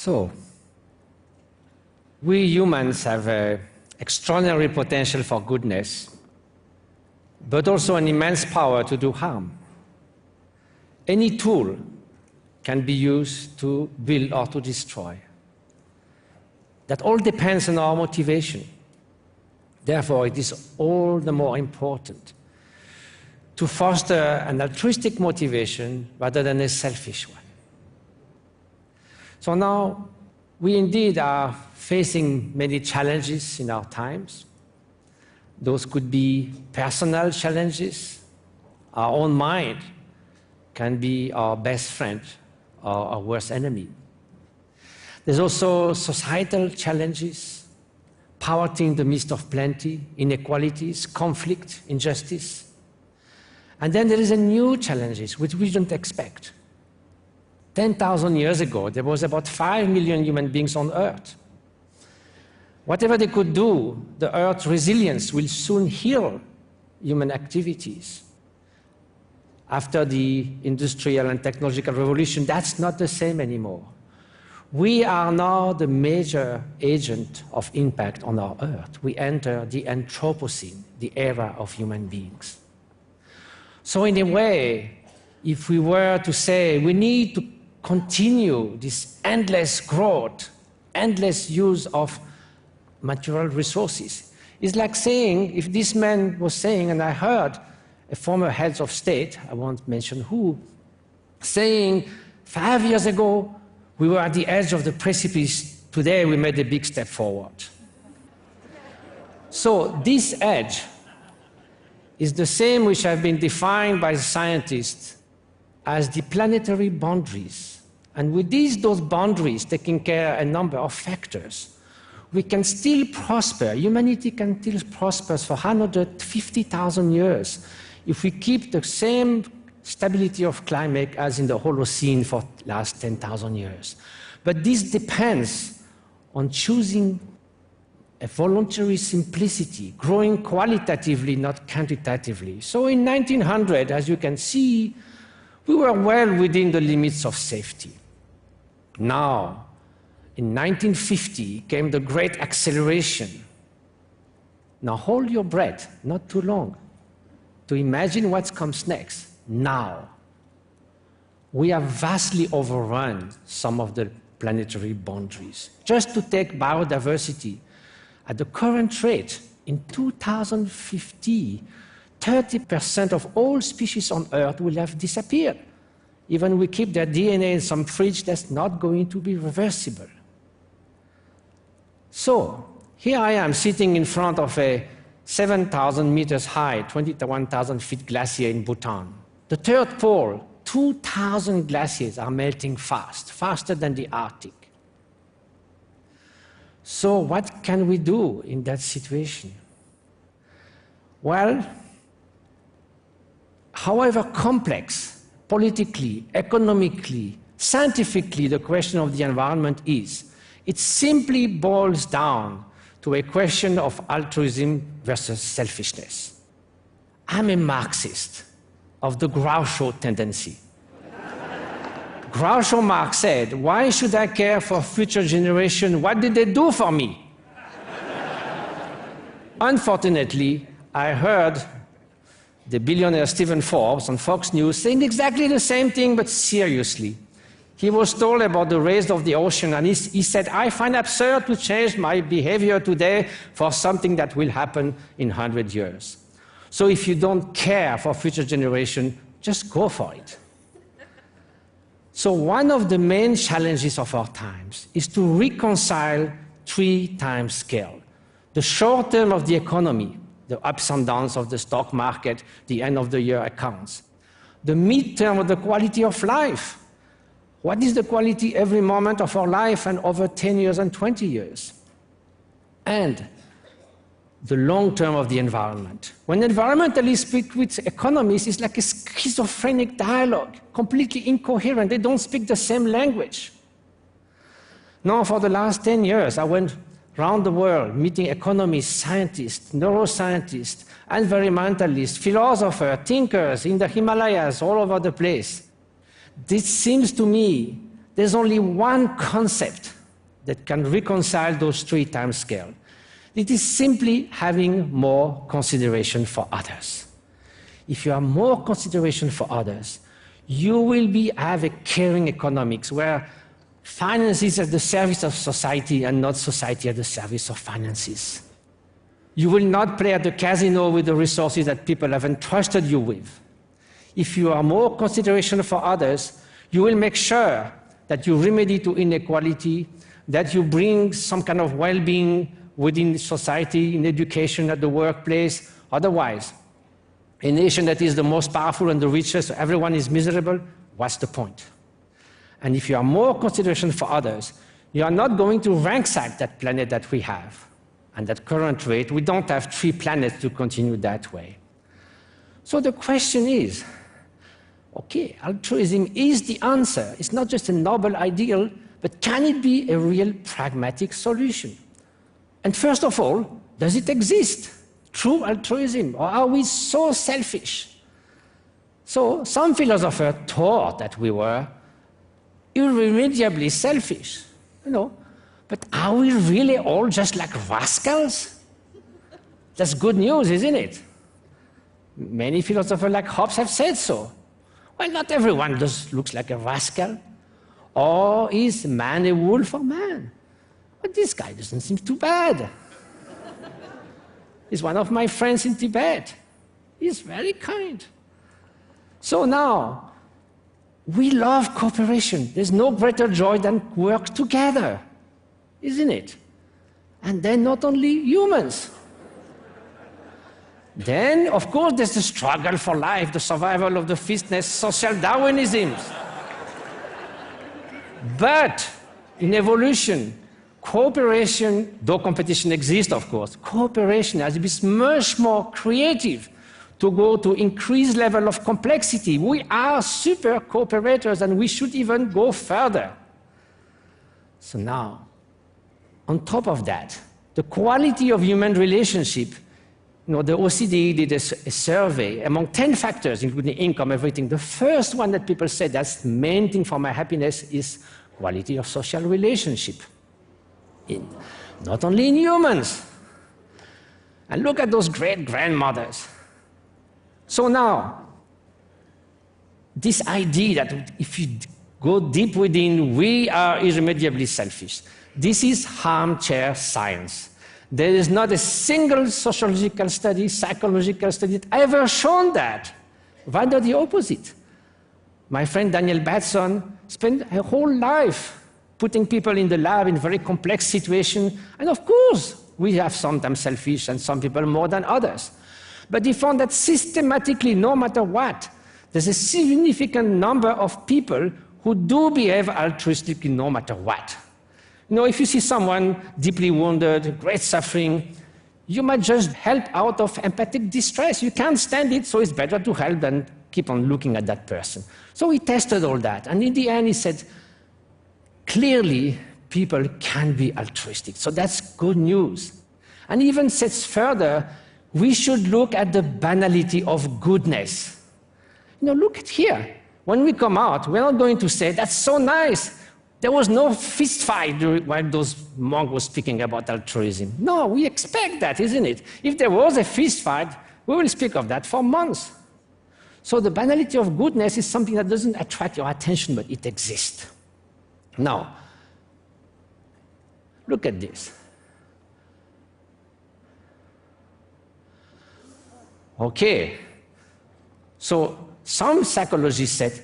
So, we humans have extraordinary potential for goodness, but also an immense power to do harm. Any tool can be used to build or to destroy. That all depends on our motivation. Therefore, it is all the more important to foster an altruistic motivation rather than a selfish one. So now, we indeed are facing many challenges in our times. Those could be personal challenges. Our own mind can be our best friend or our worst enemy. There's also societal challenges, poverty in the midst of plenty, inequalities, conflict, injustice. And then there is a new challenges which we don't expect. 10,000 years ago, there was about 5 million human beings on Earth. Whatever they could do, the Earth's resilience will soon heal human activities. After the industrial and technological revolution, that's not the same anymore. We are now the major agent of impact on our Earth. We enter the Anthropocene, the era of human beings. So in a way, if we were to say we need to continue this endless growth, endless use of material resources, it's like saying, if this man was saying, and I heard a former head of state, I won't mention who, saying 5 years ago, we were at the edge of the precipice. Today, we made a big step forward. So this edge is the same which have been defined by scientists as the planetary boundaries. And with those boundaries, taking care of a number of factors, we can still prosper. Humanity can still prosper for 150,000 years if we keep the same stability of climate as in the Holocene for the last 10,000 years. But this depends on choosing a voluntary simplicity, growing qualitatively, not quantitatively. So in 1900, as you can see, we were well within the limits of safety. Now, in 1950 came the great acceleration. Now hold your breath, not too long, to imagine what comes next. Now, we have vastly overrun some of the planetary boundaries. Just to take biodiversity, at the current rate, in 2050, 30% of all species on Earth will have disappeared. Even we keep their DNA in some fridge, that's not going to be reversible. So, here I am sitting in front of a 7,000 meters high, 21,000 feet glacier in Bhutan. The third pole, 2,000 glaciers are melting fast, faster than the Arctic. So what can we do in that situation? Well, however complex, politically, economically, scientifically, the question of the environment is, it simply boils down to a question of altruism versus selfishness. I'm a Marxist of the Groucho tendency. Groucho Marx said, why should I care for future generations? What did they do for me? Unfortunately, I heard the billionaire Stephen Forbes on Fox News saying exactly the same thing, but seriously. He was told about the rise of the ocean, and he said, I find absurd to change my behavior today for something that will happen in 100 years. So if you don't care for future generations, just go for it. So one of the main challenges of our times is to reconcile 3 time scale. The short term of the economy, the ups and downs of the stock market, the end of the year accounts. The mid-term of the quality of life. What is the quality every moment of our life and over 10 years and 20 years? And the long term of the environment. When environmentalists speak with economists, it's like a schizophrenic dialogue, completely incoherent. They don't speak the same language. Now, for the last 10 years, I went around the world meeting economists, scientists, neuroscientists, environmentalists, philosophers, thinkers in the Himalayas, all over the place. This seems to me there's only one concept that can reconcile those three timescales. It is simply having more consideration for others. If you have more consideration for others, you will have a caring economics where finance is at the service of society and not society at the service of finances. You will not play at the casino with the resources that people have entrusted you with. If you have more consideration for others, you will make sure that you remedy to inequality, that you bring some kind of well-being within society, in education, at the workplace. Otherwise, a nation that is the most powerful and the richest, so everyone is miserable, what's the point? And if you have more consideration for others, you are not going to ransack that planet that we have. And at current rate, we don't have 3 planets to continue that way. So the question is, okay, altruism is the answer. It's not just a noble ideal, but can it be a real pragmatic solution? And first of all, does it exist? True altruism, or are we so selfish? So some philosophers thought that we were irremediably selfish, but are we really all just like rascals? That's good news, isn't it? Many philosophers like Hobbes have said so. Well, not everyone looks like a rascal. Or is man a wolf for man? But this guy doesn't seem too bad. He's one of my friends in Tibet. He's very kind. So now, we love cooperation. There's no greater joy than work together, isn't it? And then not only humans. Then, of course, there's the struggle for life, the survival of the fittest, social Darwinism. But in evolution, cooperation, though competition exists, of course, cooperation has to be much more creative to go to increased level of complexity. We are super cooperators, and we should even go further. So now, on top of that, the quality of human relationship, the OECD did a survey among 10 factors, including income, everything. The first one that people said, that's the main thing for my happiness, is quality of social relationship. Not only in humans. And look at those great grandmothers. So now, this idea that if you go deep within, we are irremediably selfish. This is armchair science. There is not a single sociological study, psychological study that ever shown that. Rather the opposite. My friend Daniel Batson spent her whole life putting people in the lab in very complex situations, and of course, we have sometimes selfish and some people more than others. But he found that systematically, no matter what, there's a significant number of people who do behave altruistically no matter what. If you see someone deeply wounded, great suffering, you might just help out of empathic distress. You can't stand it, so it's better to help than keep on looking at that person. So he tested all that, and in the end he said, clearly people can be altruistic. So that's good news. And even says further, we should look at the banality of goodness. Look at here. When we come out, we're not going to say, that's so nice. There was no fist fight while those monks were speaking about altruism. No, we expect that, isn't it? If there was a fist fight, we will speak of that for months. So the banality of goodness is something that doesn't attract your attention, but it exists. Now, look at this. Okay, so some psychologists said,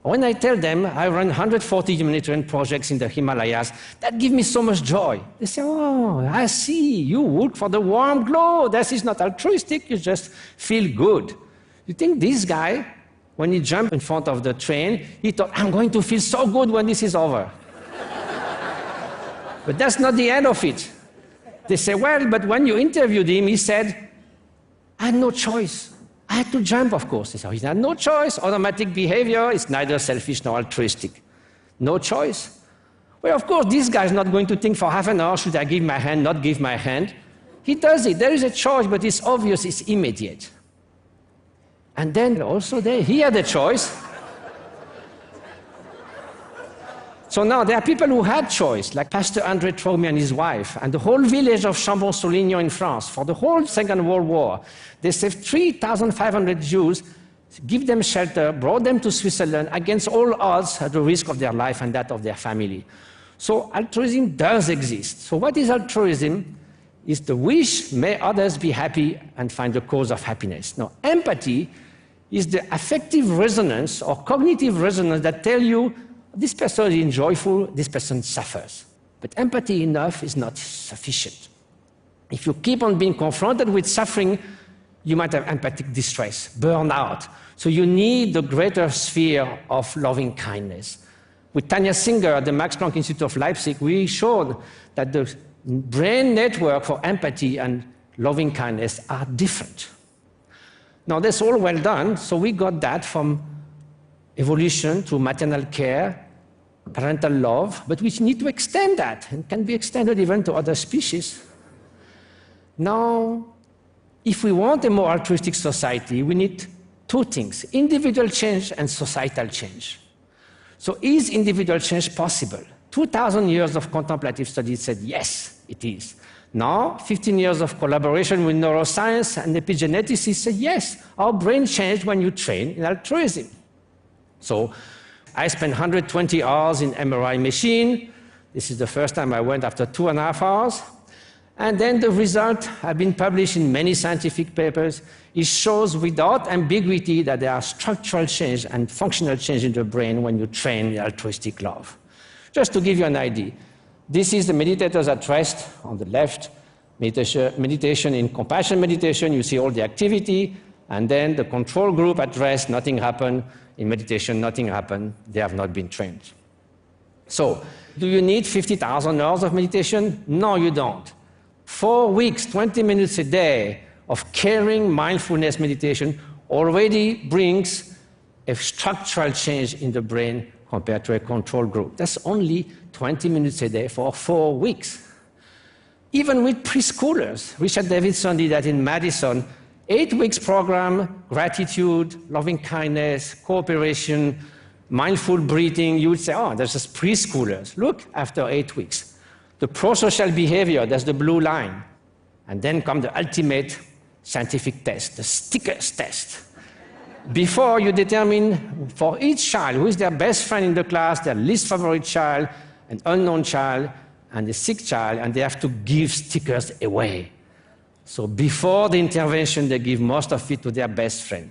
when I tell them I run 140 humanitarian projects in the Himalayas, that gives me so much joy. They say, oh, I see, you work for the warm glow. That is not altruistic, you just feel good. You think this guy, when he jumped in front of the train, he thought, I'm going to feel so good when this is over. But that's not the end of it. They say, well, but when you interviewed him, he said, I had no choice. I had to jump, of course. He said, he had no choice. Automatic behavior is neither selfish nor altruistic. No choice. Well, of course, this guy is not going to think for half an hour, should I give my hand, not give my hand. He does it. There is a choice, but it's obvious, it's immediate. And then also he had a choice. So now there are people who had choice, like Pastor André Traumy and his wife, and the whole village of Chambon-sur-Lignon in France, for the whole Second World War. They saved 3,500 Jews, give them shelter, brought them to Switzerland against all odds at the risk of their life and that of their family. So altruism does exist. So what is altruism? It's the wish, may others be happy and find the cause of happiness. Now, empathy is the affective resonance or cognitive resonance that tell you this person is joyful, this person suffers. But empathy enough is not sufficient. If you keep on being confronted with suffering, you might have empathic distress, burnout. So you need the greater sphere of loving kindness. With Tanya Singer at the Max Planck Institute of Leipzig, we showed that the brain network for empathy and loving kindness are different. Now that's all well done, so we got that from evolution through maternal care, parental love, but we need to extend that, and can be extended even to other species. Now, if we want a more altruistic society, we need two things, individual change and societal change. So is individual change possible? 2,000 years of contemplative studies said yes, it is. Now, 15 years of collaboration with neuroscience and epigeneticists say yes, our brain changed when you train in altruism. So I spent 120 hours in MRI machine. This is the first time I went after 2.5 hours. And then the result have been published in many scientific papers. It shows without ambiguity that there are structural change and functional change in the brain when you train in altruistic love. Just to give you an idea, this is the meditators at rest on the left, meditation in compassion meditation, you see all the activity, and then the control group at rest, nothing happened. In meditation, nothing happened. They have not been trained. So, do you need 50,000 hours of meditation? No, you don't. 4 weeks, 20 minutes a day of caring mindfulness meditation already brings a structural change in the brain compared to a control group. That's only 20 minutes a day for 4 weeks. Even with preschoolers, Richard Davidson did that in Madison, 8 weeks program, gratitude, loving kindness, cooperation, mindful breathing. You would say, oh, that's just preschoolers. Look, after 8 weeks. The prosocial behavior, that's the blue line. And then come the ultimate scientific test, the stickers test. Before you determine for each child who is their best friend in the class, their least favorite child, an unknown child, and a sick child, and they have to give stickers away. So before the intervention, they give most of it to their best friend.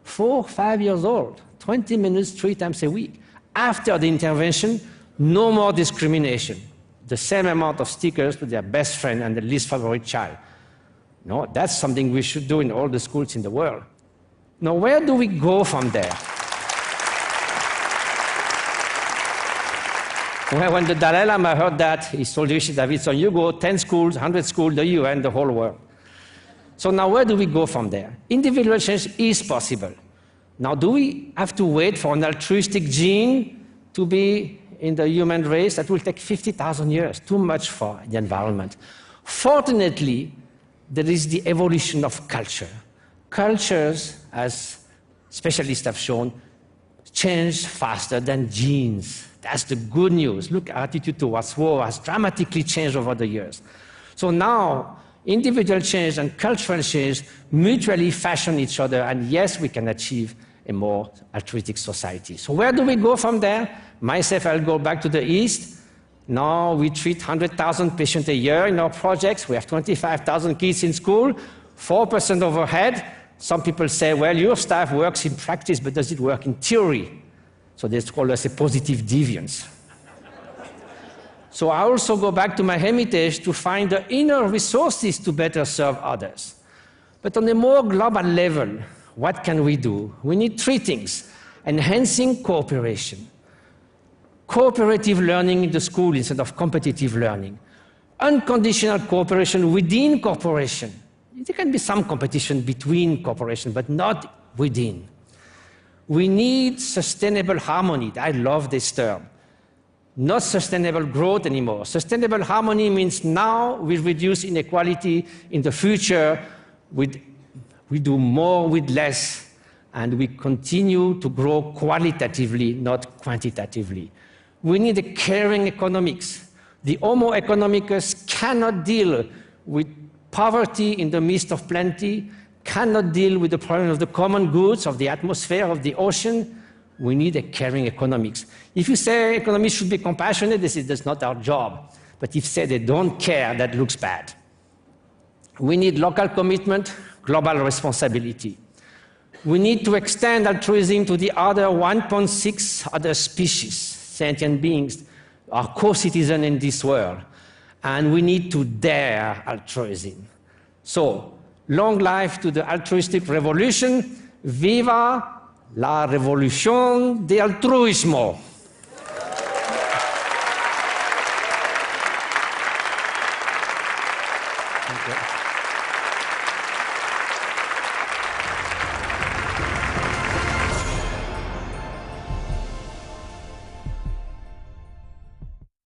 4, 5 years old, 20 minutes, 3 times a week. After the intervention, no more discrimination. The same amount of stickers to their best friend and the least favorite child. No, that's something we should do in all the schools in the world. Now, where do we go from there? Well, when the Dalai Lama heard that, he told Richard Davidson, you go 10 schools, 100 schools, the UN, the whole world. So now where do we go from there? Individual change is possible. Now, do we have to wait for an altruistic gene to be in the human race? That will take 50,000 years, too much for the environment. Fortunately, there is the evolution of culture. Cultures, as specialists have shown, change faster than genes. That's the good news. Look, attitude towards war has dramatically changed over the years. So now, individual change and cultural change mutually fashion each other, and yes, we can achieve a more altruistic society. So where do we go from there? Myself, I'll go back to the East. Now we treat 100,000 patients a year in our projects. We have 25,000 kids in school, 4% overhead. Some people say, well, your staff works in practice, but does it work in theory? So they call us a positive deviance. So I also go back to my heritage to find the inner resources to better serve others. But on a more global level, what can we do? We need 3 things. Enhancing cooperation. Cooperative learning in the school instead of competitive learning. Unconditional cooperation within cooperation. There can be some competition between cooperation, but not within. We need sustainable harmony. I love this term. Not sustainable growth anymore. Sustainable harmony means now we reduce inequality. In the future, we do more with less, and we continue to grow qualitatively, not quantitatively. We need a caring economics. The Homo economicus cannot deal with poverty in the midst of plenty, cannot deal with the problem of the common goods, of the atmosphere, of the ocean. We need a caring economics. If you say economists should be compassionate, that's not our job. But if you say they don't care, that looks bad. We need local commitment, global responsibility. We need to extend altruism to the other 1.6 other species, sentient beings, are co-citizens in this world. And we need to dare altruism. So, long life to the altruistic revolution. Viva la revolución de altruismo. Thank you.